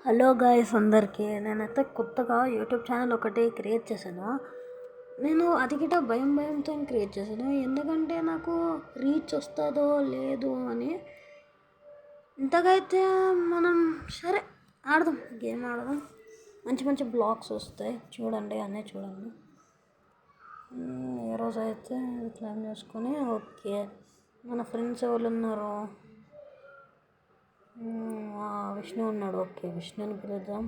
Hello guys అందరికీ. నేనైతే కొత్తగా యూట్యూబ్ ఛానల్ ఒకటి క్రియేట్ చేశాను. నేను అది గిట్ట భయంతో క్రియేట్ చేశాను. ఎందుకంటే నాకు రీచ్ వస్తుందో లేదు అని. ఇంతగా అయితే మనం సరే ఆడదాం, గేమ్ ఆడదాం. మంచి బ్లాగ్స్ వస్తాయి, చూడండి, అన్నీ చూడండి. ఈరోజు అయితే క్లైమ్ చేసుకొని ఓకే. మన ఫ్రెండ్స్ ఎవరు ఉన్నారు? విష్ణు ఉన్నాడు. ఓకే, విష్ణుని పిలుద్దాం.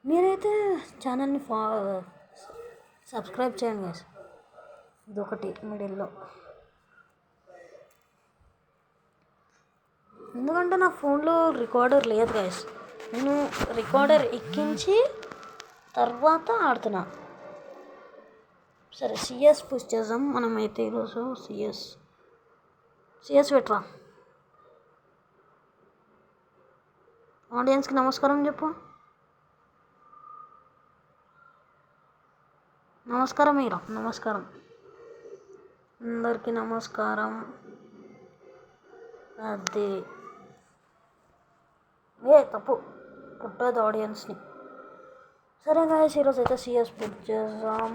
మీరైతే ఛానల్ని సబ్స్క్రైబ్ చేయండి గైస్. ఇదొకటి మిడిల్లో, ఎందుకంటే నా ఫోన్లో రికార్డర్ లేదు గైస్. నేను రికార్డర్ ఎక్కించి తర్వాత ఆడుతున్నా. సరే, సిఎస్ పుష్ చేద్దాం మనమైతే ఈరోజు. సిఎస్ పెట్టరా. ఆడియన్స్కి నమస్కారం చెప్పు. నమస్కారం మీరా, నమస్కారం అందరికీ నమస్కారం. అది తప్పు పుట్టదు ఆడియన్స్ని. సరే గాయస్, ఈరోజు అయితే సిఎస్ పుట్ చేద్దాం.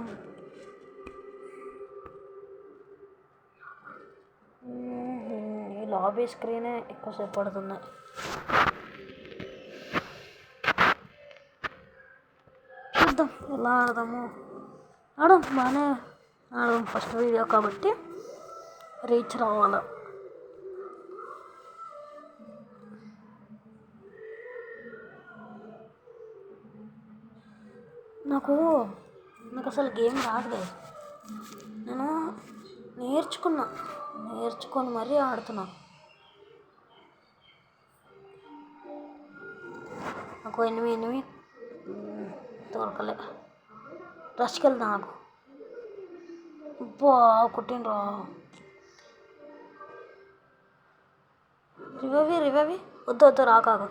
ఈ లాబీ స్క్రీనే ఎక్కువసేపు పడుతుంది. చూద్దాం ఎలా ఆడదాము. బాగానే ఆడదాం. ఫస్ట్ వీడియో కాబట్టి రీచ్ రావాలి. నాకు అసలు గేమ్ రాదు. నేను నేర్చుకొని మరీ ఆడుతున్నా. నాకు ఎనిమిది దొరకలే. రష్కి వెళ్తా. నాకు కుట్టిండ్రా. రివవి వద్దు రాకాగు.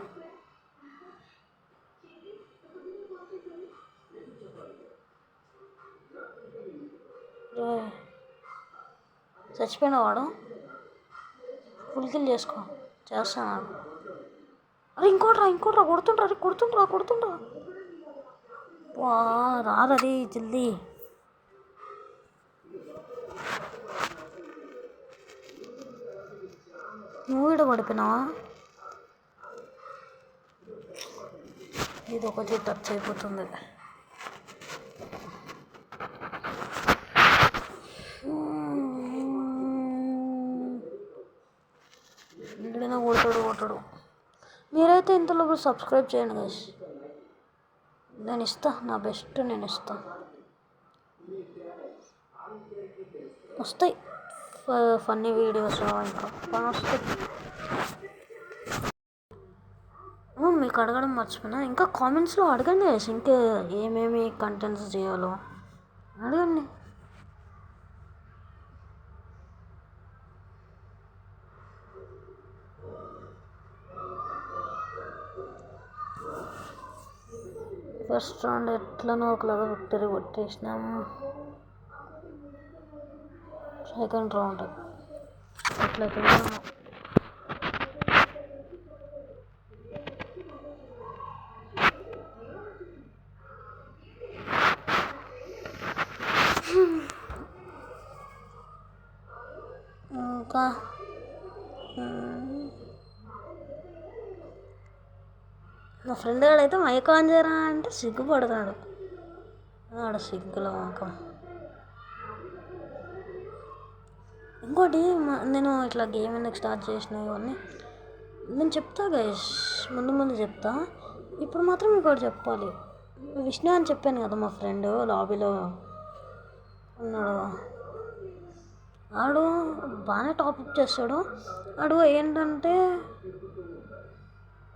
చచ్చిపోయిన వాడు ఫుల్ కిల్ చేస్తాను. అరే ఇంకోట్రా కొడుతుండ్రా. రాదది జల్దీ. నువ్వు కూడా పడిపోయినావా? ఇది ఒకటి టచ్ అయిపోతుంది. ఎక్కడైనా కొడతాడు. మీరైతే ఇంతలో సబ్స్క్రైబ్ చేయండి గైస్. నేను ఇస్తా, నా బెస్ట్ నేను ఇస్తా. వస్తాయి ఫన్నీ వీడియోస్, ఇంకా వస్తాయి. మీకు అడగడం మర్చిపోయినా, ఇంకా కామెంట్స్లో అడగండి గైస్. ఇంకా ఏమేమి కంటెంట్స్ చేయాలో అడగండి. ఫస్ట్ రౌండ్ ఎట్లనో ఒకలాగా విక్టరీ కొట్టేసినాం. సెకండ్ రౌండ్ ఎట్లా తిన్నాము. ఇంకా మా ఫ్రెండ్ గాడైతే మైక్ ఆన్ చేయరా అంటే సిగ్గుపడతాడు. సిగ్గులో మాకం. ఇంకోటి, నేను ఇట్లా గేమ్ ఎందుకు స్టార్ట్ చేసిన ఇవన్నీ నేను చెప్తా గైస్, ముందు చెప్తా. ఇప్పుడు మాత్రం ఇంకోటి చెప్పాలి. విష్ణు అని చెప్పాను కదా, మా ఫ్రెండ్ లాబీలో ఉన్నాడు. ఆడు బాగానే టాపప్ చేస్తాడు. ఆడు ఏంటంటే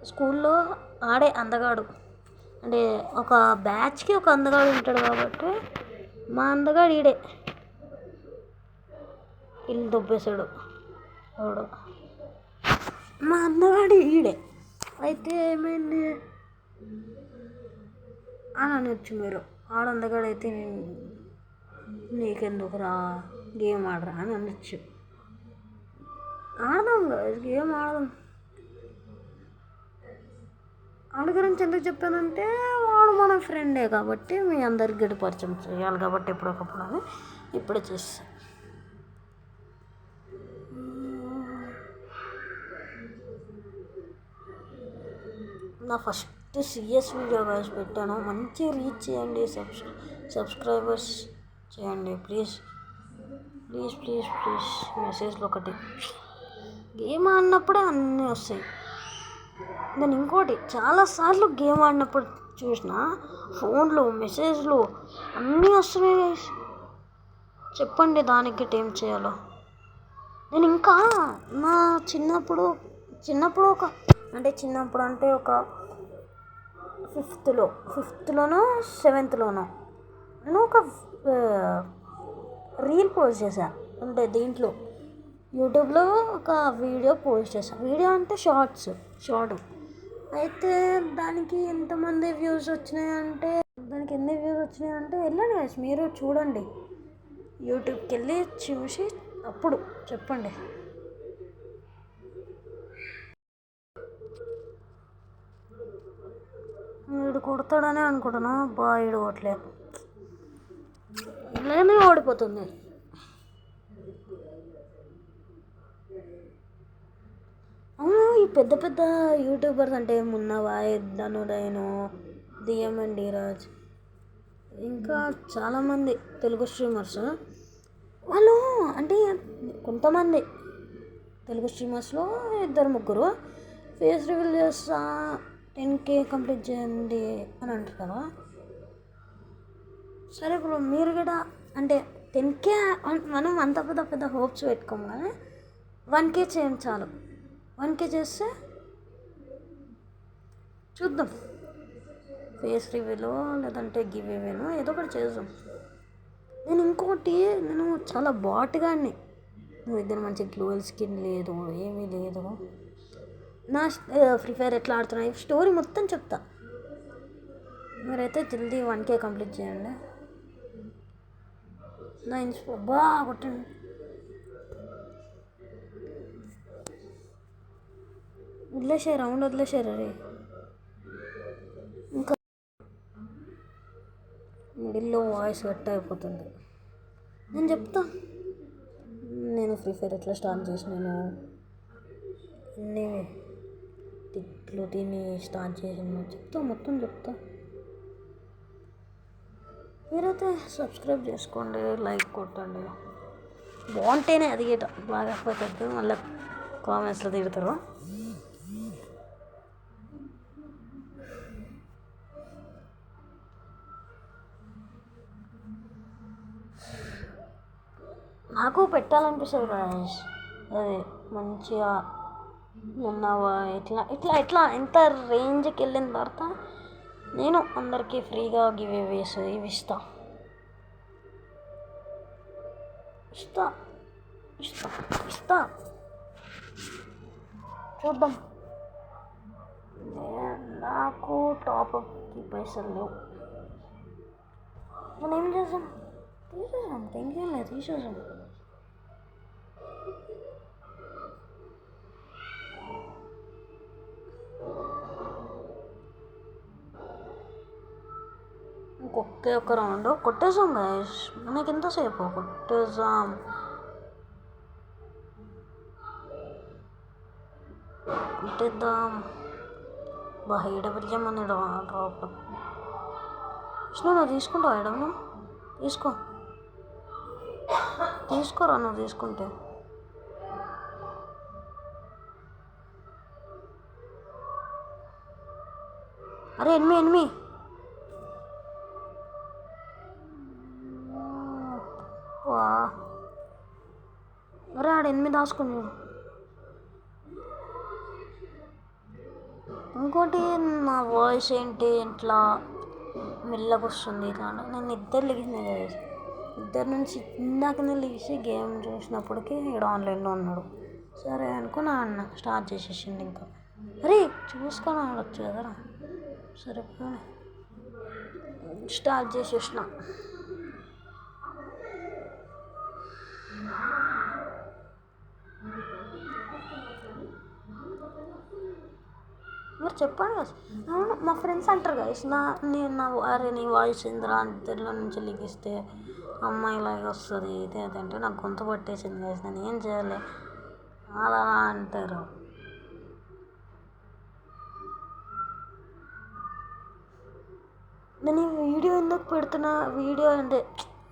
స్కూల్లో ఆడే అందగాడు. అంటే ఒక బ్యాచ్కి ఒక అందగాడు ఉంటాడు కాబట్టి మా అందగాడు ఈడే. ఇల్లు దొబ్బేశాడు వాడు. మా అందగాడు ఈడే. అయితే ఏమైంది అని అనొచ్చు మీరు. ఆడందగాడైతే నీకెందుకురా గేమ్ ఆడరా అని అనొచ్చు. ఆడదాం గేమ్ ఆడదాం. గురించి ఎందుకు చెప్పానంటే వాడు మన ఫ్రెండే కాబట్టి మీ అందరికి గడి పరిచయం చేయాలి కాబట్టి ఎప్పుడొకప్పుడు అని ఇప్పుడే చేస్తాను. నా ఫస్ట్ సిఎస్ వీడియో గాయస్ పెట్టాను, మంచి రీచ్ చేయండి, సబ్స్క్రైబర్స్ చేయండి ప్లీజ్ ప్లీజ్ ప్లీజ్ ప్లీజ్. మెసేజ్లు ఒకటి గేమ్ ఆడినప్పుడే అన్నీ వస్తాయి. నేను ఇంకోటి చాలాసార్లు గేమ్ ఆడినప్పుడు చూసిన ఫోన్లు మెసేజ్లు అన్నీ వస్తున్నాయి గైస్. చెప్పండి దానికి ఏం చేయాలో. నేను ఇంకా నా చిన్నప్పుడు అంటే ఒక ఫిఫ్త్లోనో సెవెంత్లోనో నేను ఒక రీల్ పోస్ట్ చేశాను. అంటే దీంట్లో యూట్యూబ్లో ఒక వీడియో పోస్ట్ చేశాను. వీడియో అంటే షార్ట్. అయితే దానికి ఎంతమంది వ్యూస్ వచ్చినాయంటే వెళ్ళండి guys, మీరు చూడండి, యూట్యూబ్కి వెళ్ళి చూసి అప్పుడు చెప్పండి. వీడు కొడతాడనే అనుకుంటున్నా, వీడు కొట్టలేదు, ఇలానే ఓడిపోతుంది. ఈ పెద్ద పెద్ద యూట్యూబర్స్ అంటే మున్నవాయ్, ధనుడైను, డిఎంఎన్ ధీరాజ్, ఇంకా చాలామంది తెలుగు స్ట్రీమర్స్, వాళ్ళు అంటే కొంతమంది తెలుగు స్ట్రీమర్స్లో 2-3 ఫేస్ రివీల్ చేస్తా 10K కంప్లీట్ చేయండి అని అంటారు కదా. సరే బ్రో, మీరు కూడా అంటే 10K మనం అంత పెద్ద హోప్స్ పెట్టుకోము కానీ 1K చేయండి చాలు. 1K చేస్తే చూద్దాం, ఫేస్ రివ్యూలో లేదంటే గివ్ అవేనో ఏదో ఒకటి చేద్దాం. నేను చాలా బాట్గాన్ని, నువ్వు దగ్గర మంచి గ్లోవల్ స్కిన్ లేదు, ఏమీ లేదు. నా ఫ్రీ ఫైర్ ఎట్లా ఆడుతున్నాయి స్టోరీ మొత్తం చెప్తా. మీరైతే జల్దీ 1K కంప్లీట్ చేయండి. నా కొట్టండి. వదిలేసారు అరే. ఇంకా మిడిల్లో వాయిస్ కట్ అయిపోతుంది. నేను చెప్తా, నేను ఫ్రీ ఫైర్ ఎట్లా స్టార్ట్ చేసినాను, అన్నీ టిక్లు తిని స్టార్ట్ చేసాను మొత్తం చెప్తా. మీరైతే సబ్స్క్రైబ్ చేసుకోండి, లైక్ కొట్టండి. బాగుంటేనే అది బాగా పోతుంది, మళ్ళీ కామెంట్స్లో తిడతారు. నాకు పెట్టాలనిపిస్తుంది గాయస్, అది మంచిగా ఉన్నావా ఇట్లా ఎంత రేంజ్కి వెళ్ళిన తర్వాత నేను అందరికీ ఫ్రీగా గివ్ అవేస్ ఇవి ఇస్తా. చూద్దాం. నాకు టాప్అప్కి పైసలు లేవు, మనం ఏం చేద్దాం, తీసేసాం. ఒకే ఒక్క రౌండ్ కొట్టేసాం గాయస్, మనకి ఎంతసేపు కొట్టేసాం. కొట్టేద్దాం. ఈడబిల్యం అని డ్రాప్. నువ్వు తీసుకుంటావు ఐడమ్, తీసుకోరా నువ్వు తీసుకుంటే. అరే ఎనిమి అరే ఆడ 8 దాచుకుని చూడు. ఇంకోటి, నా వాయిస్ ఏంటి ఇట్లా మెల్లగా వస్తుంది ఇట్లా. నేను నిద్ర లేచిన కదా, ఇద్దరు నుంచి ఇందాకనే లేచి గేమ్ చూసినప్పటికీ ఇక్కడ ఆన్లైన్లో ఉన్నాడు. సరే అనుకున్నా అన్న స్టార్ట్ చేసేసింది. ఇంకా అరే చూసుకొని ఆడొచ్చు కదరా. సరే స్టార్ట్ చేసేసిన. మీరు చెప్పండి కదా. అవును, మా ఫ్రెండ్స్ అంటారు గైస్, అరే నీ వాయిస్ ఇందిరా అంతలో నుంచి లిగిస్తే అమ్మాయిలాగా వస్తుంది ఇది అది అంటే నాకు గొంతు పట్టేసింది గైస్, నేను ఏం చేయాలి అలా అంటారు. నేను ఈ వీడియో ఎందుకు పెడుతున్నా, వీడియో అంటే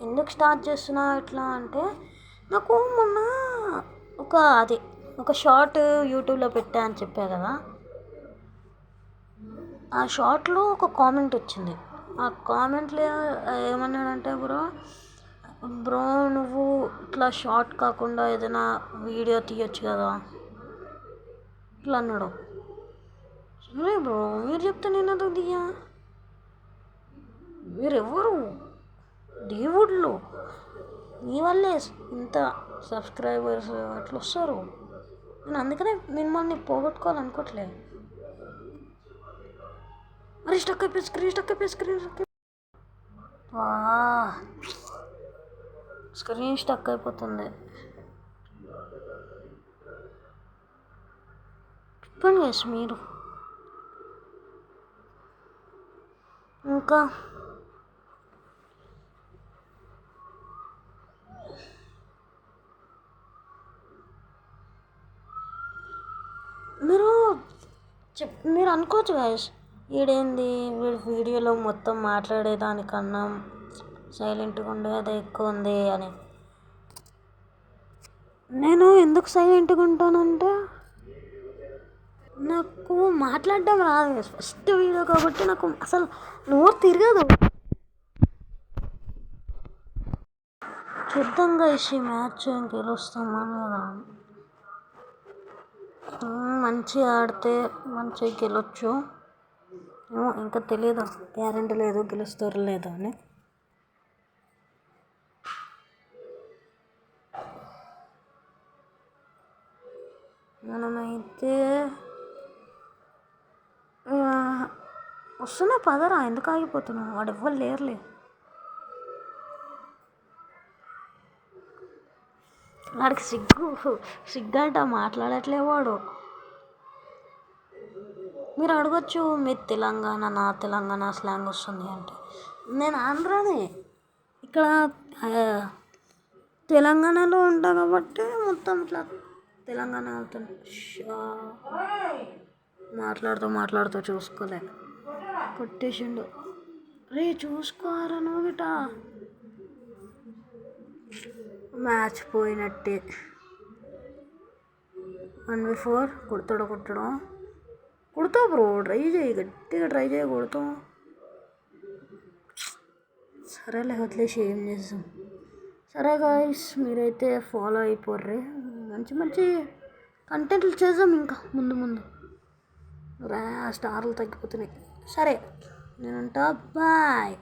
ఎందుకు స్టార్ట్ చేస్తున్నా ఇట్లా అంటే, నాకు మొన్న ఒక అది ఒక షార్ట్ యూట్యూబ్లో పెట్టా అని చెప్పా కదా, ఆ షార్ట్లో ఒక కామెంట్ వచ్చింది. ఆ కామెంట్లో ఏమన్నాడంటే, బ్రో నువ్వు ఇట్లా షార్ట్ కాకుండా ఏదైనా వీడియో తీయొచ్చు కదా ఇట్లా అన్నాడు. సరే బ్రో మీరు చెప్తే నేను ఎందుకు తీయా, మీరెవ్వరు దేవుళ్ళు, మీ వల్లే ఇంత సబ్స్క్రైబర్స్ అట్లా వస్తారు. నేను అందుకనే మిమ్మల్ని పోగొట్టుకోవాలనుకోవట్లేదు. అరే స్టక్ అయిపోయి స్క్రీన్ స్టక్ అయిపోతుంది. చెప్పండి గైస్ మీరు. ఇంకా మీరు అనుకోవచ్చు గైస్, వీడేంది వీడి వీడియోలో మొత్తం మాట్లాడేదానికన్నా సైలెంట్గా ఉండేదే ఎక్కువ ఉంది అని. నేను ఎందుకు సైలెంట్గా ఉంటానంటే నాకు మాట్లాడడం రాదు, ఫస్ట్ వీడియో కాబట్టి నాకు అసలు నోరు తిరగదు. చూద్దాం గైస్ ఈ మ్యాచ్ గెలుస్తామని కదా, మంచిగా ఆడితే మంచిగా గెలవచ్చు ఏమో, ఇంకా తెలియదు, గ్యారెంటీ లేదు గెలుస్తారో లేదో అని. మనమైతే వస్తున్నా పదరా, ఎందుకు ఆగిపోతున్నావు, వాడు ఎవ్వరు లేరులే. వాడికి సిగ్గంట మాట్లాడట్లే వాడు. మీరు అడగచ్చు మీరు నా తెలంగాణ స్లాంగ్ వస్తుంది అంటే, నేను ఆంధ్రానే, ఇక్కడ తెలంగాణలో ఉంటా కాబట్టి మొత్తం ఇట్లా తెలంగాణ అవుతుంది. మాట్లాడుతూ చూసుకోలే, కొట్టేసిండు. రే చూసుకోరా నువ్వు గిట, మ్యాచ్ పోయినట్టే. 1v4 కొడతావు బ్రో, ట్రై చేయి, గట్టిగా ట్రై చేయి, కొడతావు. సరేలే వదిలేసి ఏం చేస్తాం. సరే గాయస్ మీరైతే ఫాలో అయిపోర్రి, మంచి మంచి కంటెంట్లు చేద్దాం ఇంకా ముందు. స్టార్లు తగ్గిపోతున్నాయి. సరే నేనుంటా, బాయ్.